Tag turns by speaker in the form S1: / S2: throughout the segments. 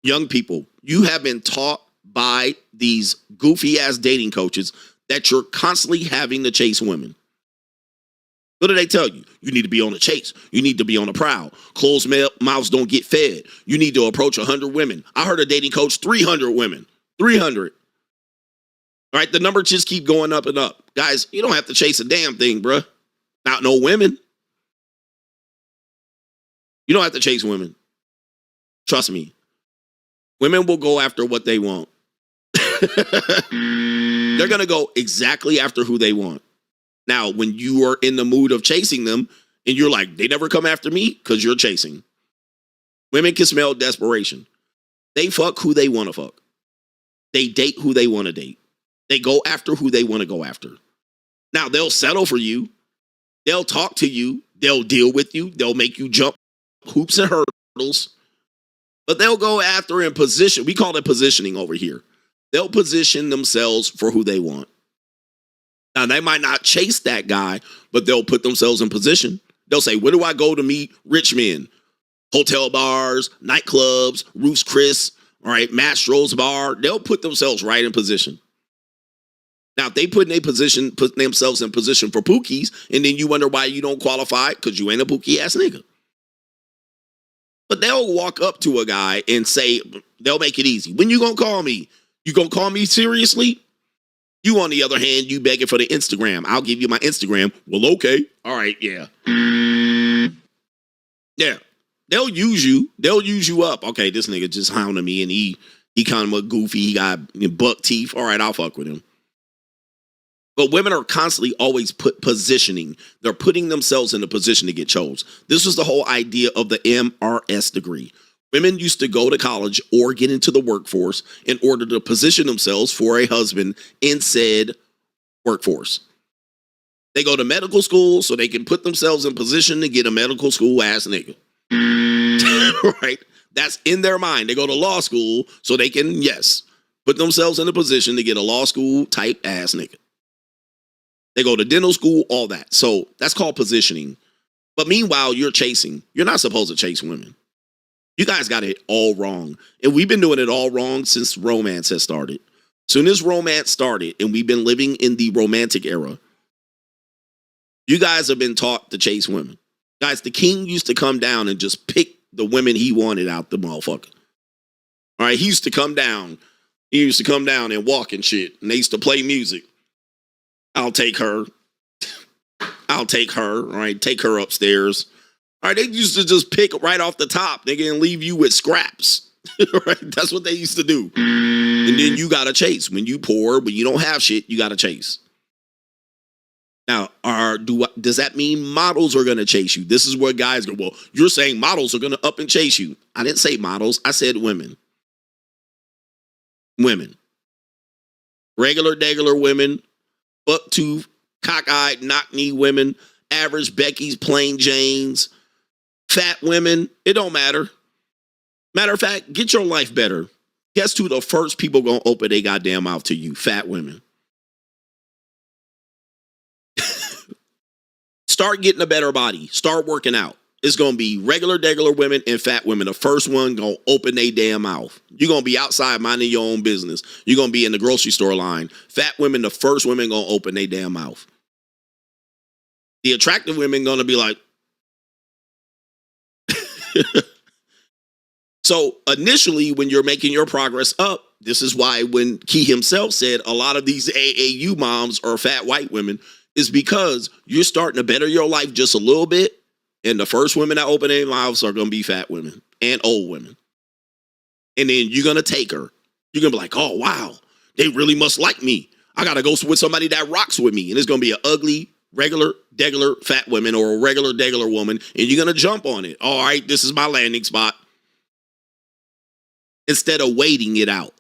S1: young people, you have been taught by these goofy ass dating coaches that you're constantly having to chase women. What do they tell you? You need to be on the chase. You need to be on the prowl. Closed mouths don't get fed. You need to approach 100 women. I heard a dating coach, 300 women. 300. All right, the number just keep going up and up. Guys, you don't have to chase a damn thing, bruh. Not no women. You don't have to chase women. Trust me. Women will go after what they want. They're going to go exactly after who they want. Now, when you are in the mood of chasing them and you're like, they never come after me because you're chasing. Women can smell desperation. They fuck who they want to fuck. They date who they want to date. They go after who they want to go after. Now, they'll settle for you. They'll talk to you. They'll deal with you. They'll make you jump hoops and hurdles. But they'll go after and position. We call it positioning over here. They'll position themselves for who they want. Now, they might not chase that guy, but they'll put themselves in position. They'll say, where do I go to meet rich men? Hotel bars, nightclubs, Ruth's Chris, all right, Mastro's bar. They'll put themselves right in position. Now, if they put themselves in position for pookies, and then you wonder why you don't qualify, because you ain't a pookie ass nigga. But they'll walk up to a guy and say, they'll make it easy. When you gonna call me? You gonna call me seriously? You, on the other hand, you begging for the Instagram. I'll give you my Instagram. Well, okay. All right, yeah. Yeah. They'll use you. They'll use you up. Okay, this nigga just hounded me, and he kind of a goofy. He got buck teeth. All right, I'll fuck with him. But women are constantly always positioning. They're putting themselves in a position to get chose. This was the whole idea of the MRS degree. Women used to go to college or get into the workforce in order to position themselves for a husband in said workforce. They go to medical school so they can put themselves in position to get a medical school ass nigga. Right? That's in their mind. They go to law school so they can, yes, put themselves in a position to get a law school type ass nigga. They go to dental school, all that. So that's called positioning. But meanwhile, you're chasing. You're not supposed to chase women. You guys got it all wrong. And we've been doing it all wrong since romance has started. Soon as romance started, and we've been living in the romantic era, you guys have been taught to chase women. Guys, the king used to come down and just pick the women he wanted out the motherfucker. All right, he used to come down. He used to come down and walk and shit. And they used to play music. I'll take her. I'll take her. All right, take her upstairs. All right, they used to just pick right off the top, nigga, and leave you with scraps. Right? That's what they used to do. And then you gotta chase. When you poor, but you don't have shit, you gotta chase. Now, does that mean models are gonna chase you? This is where guys go, well, you're saying models are gonna up and chase you. I didn't say models, I said women. Women. Regular, degular women, buck-tooth, cockeyed, knock-knee women, average Becky's, plain Janes, fat women, it don't matter. Matter of fact, get your life better. Guess who the first people gonna open their goddamn mouth to you? Fat women. Start getting a better body. Start working out. It's gonna be regular, degular women and fat women. The first one gonna open their damn mouth. You're gonna be outside minding your own business. You're gonna be in the grocery store line. Fat women, the first women gonna open their damn mouth. The attractive women gonna be like, so initially, when you're making your progress up, this is why when Key himself said a lot of these AAU moms are fat white women, is because you're starting to better your life just a little bit, and the first women that open their mouths are going to be fat women and old women. And then you're going to take her. You're going to be like, oh, wow, they really must like me. I got to go with somebody that rocks with me. And it's going to be an ugly, regular, degular fat woman or a regular, degular woman, and you're going to jump on it. All right, this is my landing spot. Instead of waiting it out.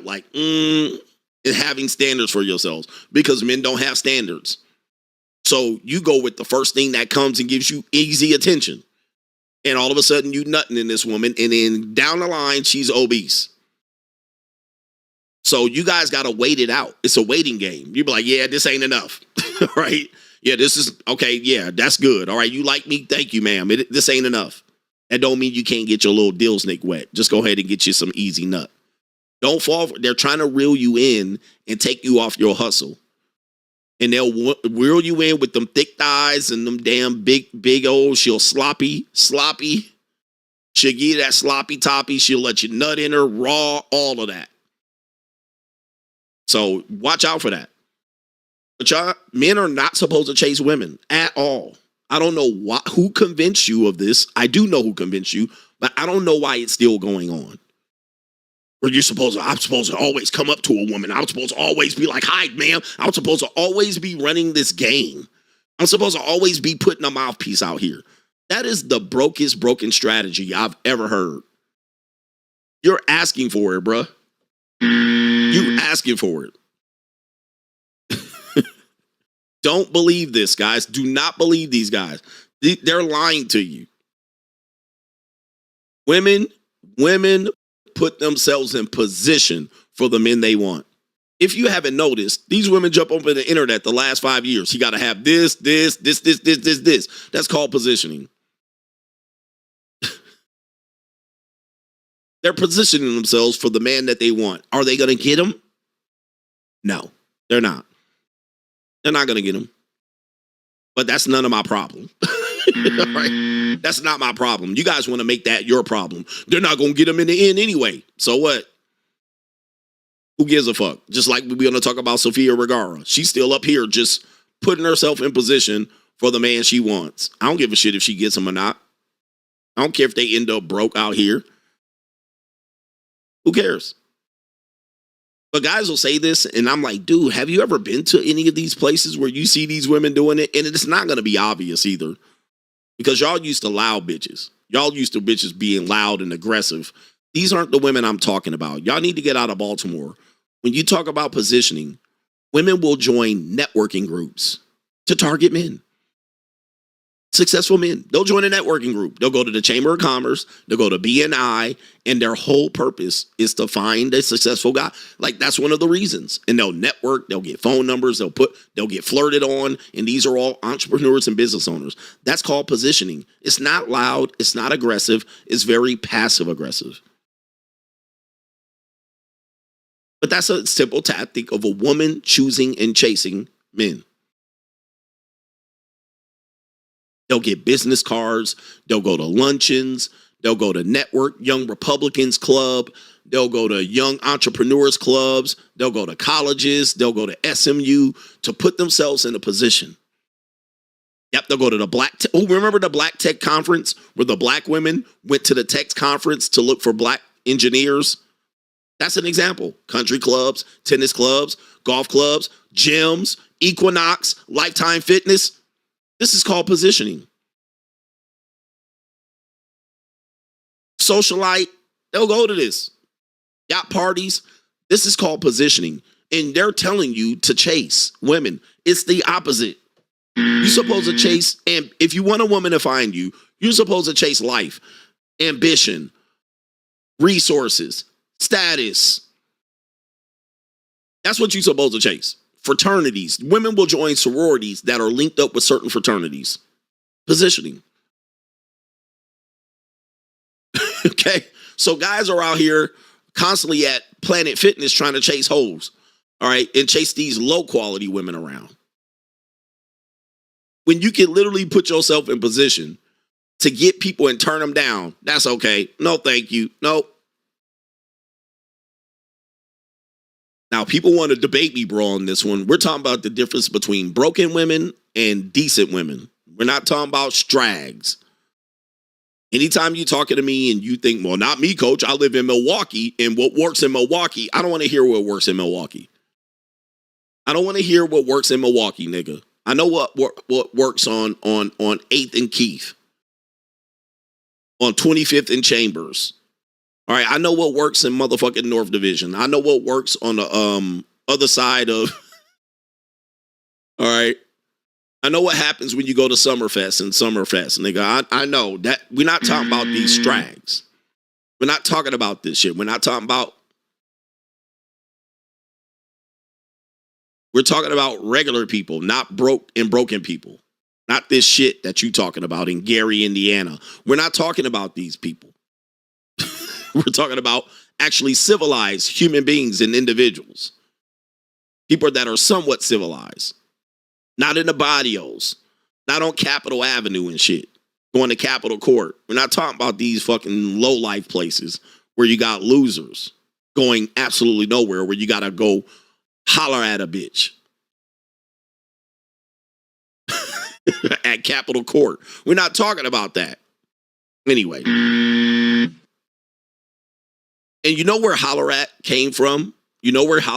S1: Like, and having standards for yourselves, because men don't have standards. So you go with the first thing that comes and gives you easy attention. And all of a sudden you nutting in this woman, and then down the line, she's obese. So you guys got to wait it out. It's a waiting game. You be like, yeah, this ain't enough. Right? Yeah, this is okay. Yeah, that's good. All right. You like me? Thank you, ma'am. This ain't enough. That don't mean you can't get your little dill snake wet. Just go ahead and get you some easy nut. Don't fall. They're trying to reel you in and take you off your hustle. And they'll reel you in with them thick thighs and them damn big old. She'll sloppy. She'll give you that sloppy toppy. She'll let you nut in her raw, all of that. So watch out for that. But y'all, men are not supposed to chase women at all. I don't know who convinced you of this. I do know who convinced you, but I don't know why it's still going on. Or I'm supposed to always come up to a woman. I'm supposed to always be like, hi, ma'am. I'm supposed to always be running this game. I'm supposed to always be putting a mouthpiece out here. That is the broken strategy I've ever heard. You're asking for it, bruh. You're asking for it. Don't believe this, guys. Do not believe these guys. They're lying to you. Women put themselves in position for the men they want. If you haven't noticed, these women jump over the internet the last 5 years. You got to have this. That's called positioning. They're positioning themselves for the man that they want. Are they going to get him? No, they're not. They're not going to get him. But that's none of my problem. Right? That's not my problem. You guys want to make that your problem. They're not going to get him in the end anyway. So what? Who gives a fuck? Just like we're going to talk about Sofia Vergara. She's still up here just putting herself in position for the man she wants. I don't give a shit if she gets him or not. I don't care if they end up broke out here. Who cares? But guys will say this, and I'm like, dude, have you ever been to any of these places where you see these women doing it? And it's not going to be obvious either. Because y'all used to loud bitches. Y'all used to bitches being loud and aggressive. These aren't the women I'm talking about. Y'all need to get out of Baltimore. When you talk about positioning, women will join networking groups to target men. Successful men. They'll join a networking group. They'll go to the Chamber of Commerce. They'll go to BNI. And their whole purpose is to find a successful guy. Like, that's one of the reasons. And they'll network. They'll get phone numbers. They'll get flirted on. And these are all entrepreneurs and business owners. That's called positioning. It's not loud. It's not aggressive. It's very passive aggressive. But that's a simple tactic of a woman choosing and chasing men. They'll get business cards. They'll go to luncheons. They'll go to Network Young Republicans Club. They'll go to Young Entrepreneurs Clubs. They'll go to colleges. They'll go to SMU to put themselves in a position. Yep, they'll go to the Black Tech. Oh, remember the Black Tech Conference where the black women went to the tech conference to look for black engineers? That's an example. Country clubs, tennis clubs, golf clubs, gyms, Equinox, Lifetime Fitness. This is called positioning. Socialite, they'll go to this. Yacht parties, this is called positioning. And they're telling you to chase women. It's the opposite. You're supposed to chase, and if you want a woman to find you, you're supposed to chase life, ambition, resources, status. That's what you're supposed to chase. Fraternities. Women will join sororities that are linked up with certain fraternities. Positioning. Okay? So guys are out here constantly at Planet Fitness trying to chase hoes. All right? And chase these low quality women around. When you can literally put yourself in position to get people and turn them down, that's okay. No, thank you. Nope. Now, people want to debate me, bro, on this one. We're talking about the difference between broken women and decent women. We're not talking about strags. Anytime you're talking to me and you think, well, not me, coach. I live in Milwaukee, and what works in Milwaukee, I don't want to hear what works in Milwaukee. I don't want to hear what works in Milwaukee, nigga. I know what works on 8th and Keith, on 25th and Chambers. All right, I know what works in motherfucking North Division. I know what works on the other side of. All right, I know what happens when you go to Summerfest and nigga. I know that we're not talking about these strags. We're not talking about this shit. We're not talking about. We're talking about regular people, not broken people. Not this shit that you talking about in Gary, Indiana. We're not talking about these people. We're talking about actually civilized human beings and individuals. People that are somewhat civilized. Not in the barrios. Not on Capitol Avenue and shit. Going to Capitol Court. We're not talking about these fucking low-life places where you got losers going absolutely nowhere, where you got to go holler at a bitch. At Capitol Court. We're not talking about that. Anyway. And you know where holler at came from? You know where holler